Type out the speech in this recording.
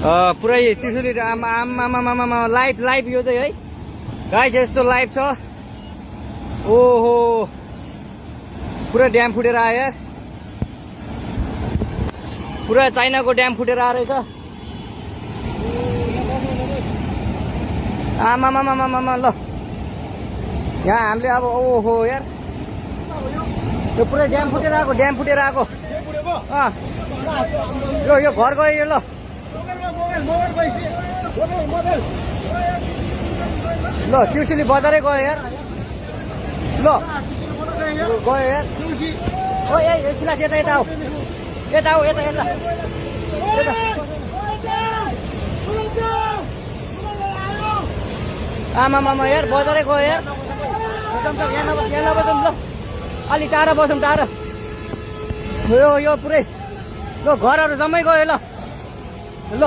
पुरै त्रिशुली आमा लाइभ यो चाहिँ है गाइस यस्तो लाइभ छ। ओहो पुरा ड्याम फुटेर आयो यार, पुरा चाइनाको ड्याम फुटेर आएर रहेछ। आमामामामामा ल यहाँ हामीले अब ओहो यार यो पुरै ड्याम फुटेर आएको यो घर गयो यो। ल ल त्रिशुली बजारै गयो यार। ल गयो यार। ओ ए सिलास यता आऊ यता आमामामा यार बजारै गयो यार। यहाँ नबसौँ ल, अलि टाढा बसौँ टाढा। यो पुरै ल घरहरू जम्मै गयो ल।